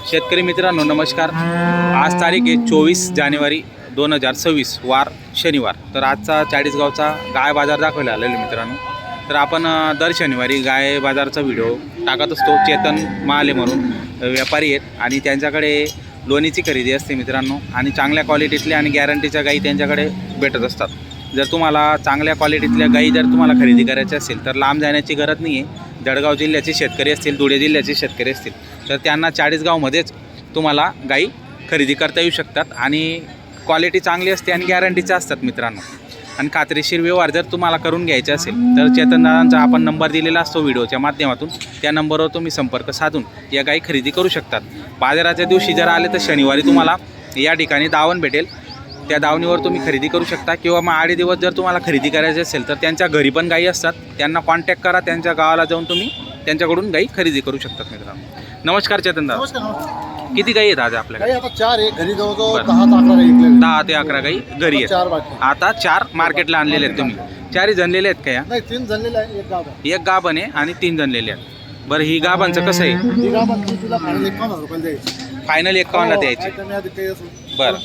शेतकरी मित्रांनो नमस्कार। आज तारीख आहे 24 जानेवारी 2026 वार शनिवार। तर आजचा चाळीसगावचा गाय बाजार दाखवायला आलेलो मित्रांनो। तर आपण दर शनिवारी गाय बाजारचा व्हिडिओ टाकत असतो। चेतन महाले म्हणून व्यापारी आहेत आणि त्यांच्याकडे लोणीची खरेदी असते मित्रांनो आणि चांगल्या क्वालिटीतल्या आणि गॅरंटीच्या गायी त्यांच्याकडे भेटत असतात। जर तुम्हाला चांगल्या क्वालिटीतल्या गायी जर तुम्हाला खरेदी करायची असेल तर लांब जाण्याची गरज नाही आहे। जळगाव जिल्ह्याचे शेतकरी असतील, धुळे जिल्ह्याचे शेतकरी असतील तर त्यांना चाळीसगावमध्येच तुम्हाला गायी खरेदी करता येऊ शकतात आणि क्वालिटी चांगली असते आणि गॅरंटीच्या असतात मित्रांनो। आणि खात्रीशीर व्यवहार जर तुम्हाला करून घ्यायचा असेल तर चेतनदादांचा आपण नंबर दिलेला असतो व्हिडिओच्या माध्यमातून, त्या नंबरवर तुम्ही संपर्क साधून या गायी खरेदी करू शकतात। बाजाराच्या दिवशी जर आले तर शनिवारी तुम्हाला या ठिकाणी दावण भेटेल, त्या दावणीवर तुम्ही खरेदी करू शकता। किंवा मग 8 दिवस जर तुम्हाला खरेदी करायची असेल तर त्यांच्या घरी पण गायी असतात, त्यांना कॉन्टॅक्ट करा, त्यांच्या गावाला जाऊन तुम्ही त्यांच्याकडून गायी खरेदी करू शकतात मित्रांनो। नमस्कार चेतनदादा, किती गायी आहेत आज आपल्याकडे? आता 4 आहे घरी, जवळजवळ 10 ते 11 गायी. 10 ते 11 गायी घरी आहेत। 4 बाकी. आता 4 मार्केटला आणलेले आहेत तुम्ही। 4ही जनलेले आहेत का? या नाही 3 झालेले आहे, एक गाव आहे. एक गाभण आहे आणि 3 जनलेले आहेत। बरं, ही गाभांचं कसं आहे? ही गाव आहे, तिला फायनल 51,000 रुपये द्यायची. फायनल 51ला द्यायची। कमी अधिक काही असेल. बरं,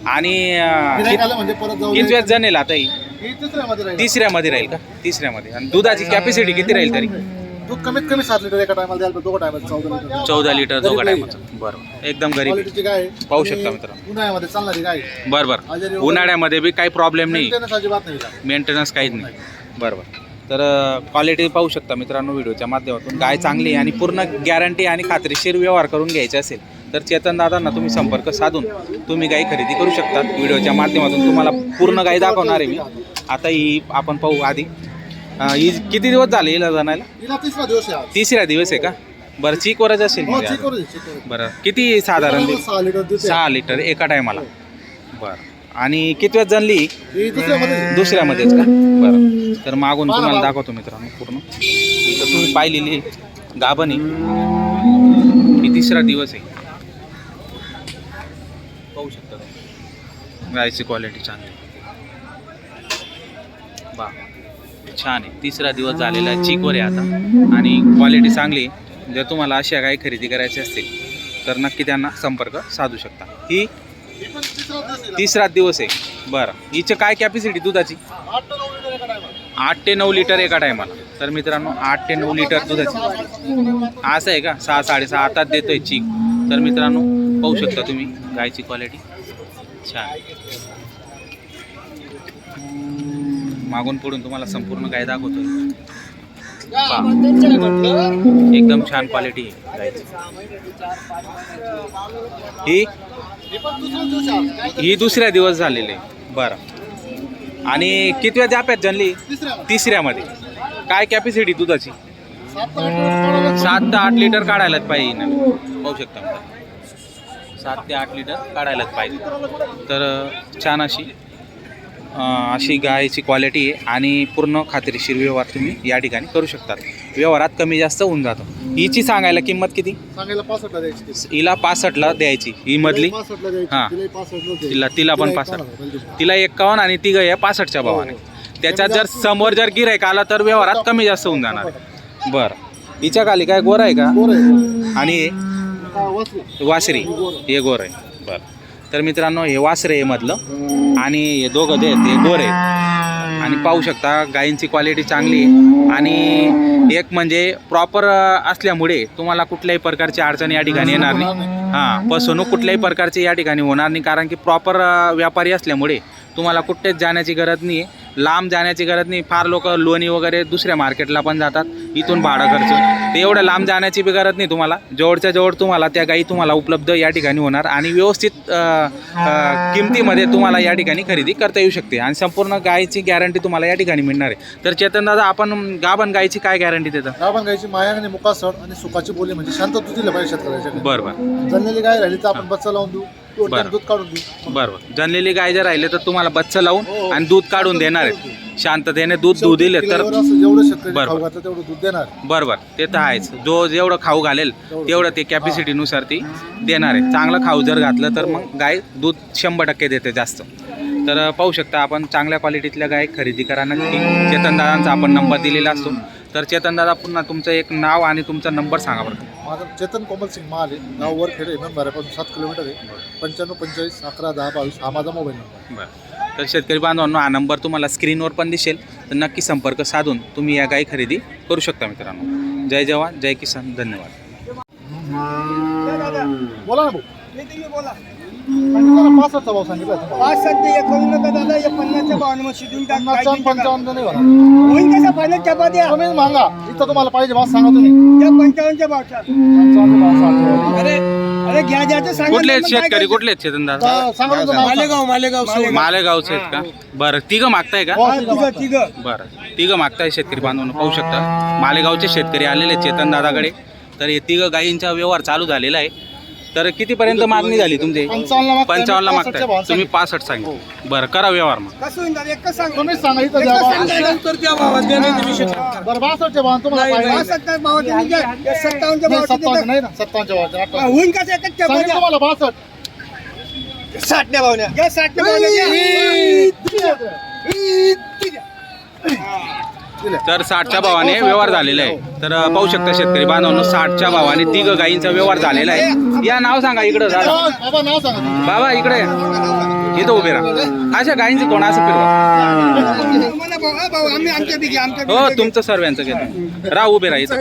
आणि गिऱ्हाईक आलं म्हणजे परत जाऊ. किती वेळ जनेल आता ही? ही तिसऱ्यामध्ये राहील. तिसऱ्यामध्ये राहील का? तिसऱ्यामध्ये। आणि दुधाची कॅपॅसिटी किती राहील तरी? दूध कमीत कमी 7 लिटर एका टायमाला द्यायला, दोघं टायमाला 14 लिटर. 14 लिटर दोघा टायमाचं। बरं, एकदम गरीब आहे। क्वालिटीची गाय आहे. पाहू आणि शकता मित्रांनो, उन्हाळ्यामध्ये चालणारी गाय आहे. बरं बरं, उन्हाळ्यामध्ये बी काही प्रॉब्लेम नाही, मेंटेनन्स अजिबात नाही हिला. मेंटेनन्स काहीच नाही। बरोबर, तर क्वालिटी पाहू शकता मित्रांनो व्हिडिओच्या माध्यमातून। गाय चांगली आणि पूर्ण गॅरंटी आणि खात्रीशीर व्यवहार करून घ्यायचे असेल तर चेतनदादांना तुम्ही संपर्क साधून तुम्ही गाय खरेदी करू शकता। व्हिडिओच्या माध्यमातून तुम्हाला पूर्ण गाय दाखवणार आहे मी। आता ही आपण पाहू आधी, ही किती दिवस झाले हिला जाणायला? हिला तिसरा दिवस आहे आज. तिसऱ्या दिवस आहे का? बरं, चिकवरच असेल हो, म्हणजे चेक आज. करू दे, चेक करू दे. बरं, किती साधारण देईल? 6 लिटर दूध आहे. 6 लिटर एका टायमाला। बरं, आणि किती वेळ जनली? ही दुसऱ्यामध्ये. दुसऱ्यामध्येच का? बरं, तर मागून तुम्हाला दाखवतो मित्रांनो पूर्ण। इथं तुम्ही पाहिलेली गाभण आहे, ही तिसरा दिवस आहे। पाहू शकता तुम्ही गायची क्वालिटी चांगली आहे। बा छान आहे, तिसरा दिवस झालेला आहे, चिकवर आहे आता आणि क्वालिटी चांगली आहे। जर तुम्हाला अशा गाय खरेदी करायची असतील तर नक्की त्यांना संपर्क साधू शकता। ही ही पण तिसरा दिवस आहे. तिसरा दिवस आहे। बरं, हिची काय कॅपॅसिटी दुधाची? 8 ते 9 लिटर एका टायमाला. 8 ते 9 लिटर एका टायमाला। तर मित्रांनो 8 ते 9 लिटर दुधाची असं आहे का? 6-6.5 आताच देतोय चीक। तर मित्रांनो पाहू शकता तुम्ही गायची क्वालिटी छान। मागून पुढून तुम्हाला संपूर्ण गाय दाखवतोय। एकदम छान क्वालिटी आहे गायची। ही ही पण दुसरा दिवस आहे आज. ही दुसऱ्या दिवस झालेले आहे। बरं, आणि कितव्या जाप्यात जनली? तिसऱ्यामध्ये. तिसऱ्यामध्ये। काय कॅपॅसिटी दुधाची? 7 ते 8 लिटर. 7 ते 8 लिटर काढायलाच पाहिजे ना, पाहू शकता मित्रांनो। 7 ते 8 लिटर काढायलाच पाहिजे। तर छान अशी गायची क्वालिटी आहे आणि पूर्ण खात्रीशीर व्यवहार तुम्ही या ठिकाणी करू शकतात। व्यवहारात कमी जास्त होऊन जातं। हिची सांगायला किंमत किती? सांगायला 65 ला द्यायची ती. हिला 65ला द्यायची, ही मधली 65 ला द्यायची. हां. तिलाही 65 ला द्यायची. तिला पण 65, तिला 51 आणि ती गाय 65च्या भावाने। त्याच्यात जर समोर जर गिऱ्हाईक आला तर व्यवहारात कमी जास्त होऊन जाणार आहे। बरं, हिच्या खाली काय गोर आहे का? गोर आहे. आणि वासरू. वासरी हे गोर आहे। बरं, तर मित्रांनो हे वासरे आहे मधलं आणि हे दोघं जे आहेत हे गोर आहेत। आणि पाहू शकता गायींची क्वालिटी चांगली आहे आणि एक म्हणजे प्रॉपर असल्यामुळे तुम्हाला कुठल्याही प्रकारची अडचण या ठिकाणी येणार नाही। हां, फसवणूक कुठल्याही प्रकारची या ठिकाणी होणार नाही, कारण की प्रॉपर व्यापारी असल्यामुळे तुम्हाला कुठेच जाण्याची गरज नाही आहे, लांब जाण्याची गरज नाही। फार लोक लोणी वगैरे दुसऱ्या मार्केटला पण जातात, इथून भाडं खर्च, ते एवढं लांब जाण्याची बी गरज नाही तुम्हाला। जवळच्या जवळ तुम्हाला त्या गायी तुम्हाला उपलब्ध या ठिकाणी होणार आणि व्यवस्थित किमतीमध्ये तुम्हाला या ठिकाणी खरेदी करता येऊ शकते आणि संपूर्ण गायीची गॅरंटी तुम्हाला या ठिकाणी मिळणार आहे। तर चेतनदादा, आपण गाभण गायीची काय गॅरंटी देता? गाभण गायची माया आणि मुकासड आणि सुखाची बोली म्हणजे शांत दूध दिलं पाहिजे शेतकऱ्याच्या. बरं बरं जनलेली गाय राहिली तर आपण बच्चा लावून देऊ, बरं. दूध काढून देऊ. बरोबर, जनलेली गाय जर राहिले तर तुम्हाला बच्चा लावून आणि दूध काढून देणार आहेत। शांततेने दूध दिले तर जेवढं शेतकरी बरं. खाऊ घातलं तेवढं दूध देणार. बरोबर, ते तर आहेच। जो जेवढं खाऊ घालेल तेवढं ते कॅपॅसिटीनुसार ती देणार आहे। चांगलं खाऊ जर घातलं तर मग गाय दूध 100% देते जास्त। तर पाहू शकता आपण चांगल्या क्वालिटीतल्या गाय खरेदी करा नक्की। चेतनदादांचा आपण नंबर दिलेला असतो, तर चेतनदादा पुन्हा तुमचं एक नाव आणि तुमचा नंबर सांगा बरं. माझं चेतन कोमल सिंग महाले, गाव वरखेडे, इमानबाऱ्यापासून 7 किलोमीटर आहे. 95 45 11 10 22 हा माझा मोबाईल नंबर. बरं, तर शेतकरी बांधवांनो हा नंबर तुम्हाला स्क्रीनवर पण दिसेल, तर नक्की संपर्क साधून तुम्ही या गाई खरेदी करू शकता मित्रांनो. जय जवान जय किसान, धन्यवाद. बोला ना भाऊ. बोला 65चा भाव सांगितला तुम्हाला. 65 हे करू नका दादा, हे 50च्या भावाने मग शिजून टाक. 55 55 नाही होणार. होईल कसा फायनल चपात्या तुम्हीच मागा, इथं तुम्हाला पाहिजे भाव सांगा तुम्ही. त्या 55च्या भावच्या. 55 भाव सांगा. अरे अरे घ्या घ्याचं सांगा. कुठले आहेत शेतकरी, कुठले आहेत चेतनदादा? सांगा तुमचं नाव. मालेगाव मालेगावचे आहेत का? बरं, तिघं मागताय का? हो, तिघं बरं, तिघं मागताय शेतकरी बांधवांनो, पाहू शकता मालेगावचे शेतकरी आलेले आहेत चेतनदादाकडे. तर हे तिघं गायींचा व्यवहार चालू झालेला आहे. तर कितीपर्यंत मागणी झाली तुमची? 55 ला मागताय तुम्ही, 65 सांगितलं. बरं, करा व्यवहार मग. कसं होईल दादा, एकच सांग. तुम्हीच सांगा इथं द्या भाव. बरं 62च्या भाव तुम्हाला पाहिजे. 65च्या भावाचे म्हणजे या 57च्या नाही, भावाचे 57 नाही ना, 57च्या भावाचे 58. होईल कसं एकच सांगितलं चपात्या. तुम्हाला 62. 60च्या भावने घ्या, 60च्या भावने तर 60च्या भावाने व्यवहार झालेला आहे. तर पाहू शकता शेतकरी बांधवांनो, 60च्या भावाने तिघं गायींचा व्यवहार झालेला आहे. या नाव सांगा इकडं दादा. बाबा नाव सांगा तुमचं. बाबा इकडे इथं उभे राहा. अशा गायींचे कोण असं फिरवा. मला भाऊ आम्ही आमच्या बी घ्या, आमच्या बी हो, घ्या. तुमचं सर्वांचं घेतो. राहा उभे राहा इथं.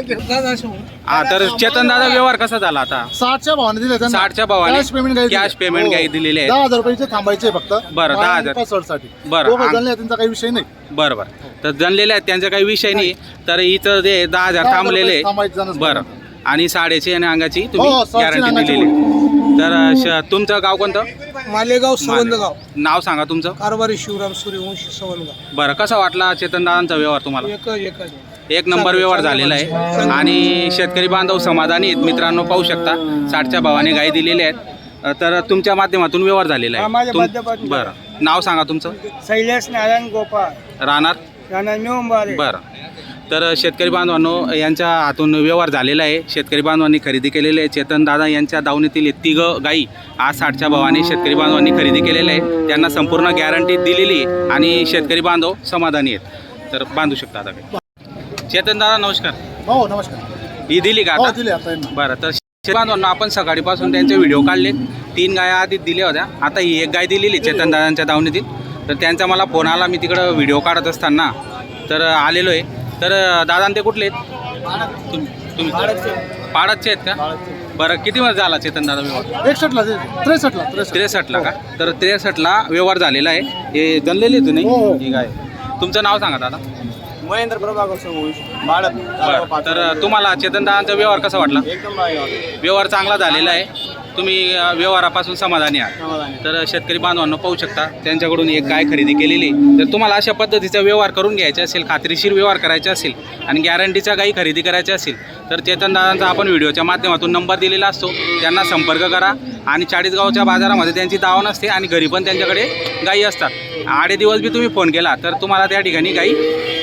हा, तर चेतनदादा व्यवहार कसा झाला आता? 60च्या भावाने दिले त्यांना. 60च्या भावाने कॅश पेमेंट काही कॅश पेमेंट काही दिलेले आहेत. 10,000 रुपयाचे थांबायचे फक्त. बरं, 10,000. 65 साठी. बरं. दोघं जणले, त्यांचा काही विषय नाही. बरं बरं, तर जनलेले आहेत त्यांचा काही विषय नाही. तर इथं ते 10,000 थांबलेले. थांबायचं जाणंच बरं, आणि साडेची आणि अंगाची तुम्ही हो, साडेची गॅरंटी अंगाची दिलेली. तर तुमचं गाव कोणतं? मालेगाव सवंदगाव, नाव सांगा तुमचं. कारभारी शिवराम सूर्यवंशी सवंदगाव. बरं, कसा वाटला चेतनदादांचा व्यवहार तुम्हाला? एकच एक नंबर व्यवहार झालेला आहे आणि शेतकरी बांधव समाधानी आहेत मित्रांनो. पाहू शकता 60च्या भावाने गाई दिलेल्या आहेत. तर तुमच्या माध्यमातून व्यवहार झालेला हा, माझ्या आहे. माध्यमातून. बरं, नाव सांगा तुमचं. शैलेश नारायण गोपाळ, राहणार. राणा निवंबारे. बरं, तर शेतकरी बांधवांनो यांच्या हातून व्यवहार झालेला आहे. शेतकरी बांधवांनी खरेदी केलेले आहे. चेतनदादा यांच्या दावणीतील हे तिघं गाई आज 60च्या भावाने शेतकरी बांधवांनी खरेदी केलेलं आहे. त्यांना संपूर्ण गॅरंटी दिलेली आहे आणि शेतकरी बांधव समाधानी आहेत. तर बांधू शकता आता काही. चेतनदादा नमस्कार. हो नमस्कार. ही दिली का हो आता? दिले आता यांना. बरं, तर शेतकरी बांधवांना आपण सकाळीपासून त्यांचे व्हिडिओ काढले. 3 गाया आधीच दिल्या होत्या. आता ही एक गाय दिलेली चेतनदादांच्या दावणीतील. तर त्यांचा मला फोन आला, मी तिकडं व्हिडिओ काढत असताना तर आलेलो आहे. तर दादा ते कुठले आहेत? तुम्ही पाडतचे आहेत का? बरं, किती मध्ये झाला चेतनदादा व्यवहार? 61ला 63ला 63ला का? तर 63ला व्यवहार झालेला आहे. हे जनलेले तुम्ही हो, हो. ही गाय. तुमचं नाव सांगा दादा. महेंद्र प्रभाकर बरं, तर तुम्हाला चेतनदादांचा व्यवहार कसा वाटला? एकदम व्यवहार चांगला झालेला आहे. तुम्ही व्यवहारापासून समाधानी आहात. तर शेतकरी बांधवांना पाहू शकता त्यांच्याकडून एक गाय खरेदी केलेली. तर तुम्हाला अशा पद्धतीचा व्यवहार करून घ्यायचा असेल, खात्रीशीर व्यवहार करायचा असेल आणि गॅरंटीच्या गाई खरेदी करायच्या असेल तर चेतनदादांचा आपण व्हिडिओच्या माध्यमातून नंबर दिलेला असतो. त्यांना संपर्क करा. आणि चाळीसगावच्या बाजारामध्ये त्यांची दावा नसते आणि घरी पण त्यांच्याकडे गायी असतात. 8 दिवस बी तुम्ही फोन केला तर तुम्हाला त्या ठिकाणी गायी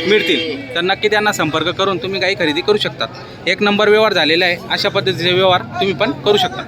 मिळतील. तर नक्की त्यांना संपर्क करून तुम्ही गायी खरेदी करू शकतात. एक नंबर व्यवहार झालेला आहे. अशा पद्धतीचे व्यवहार तुम्ही पण करू शकता.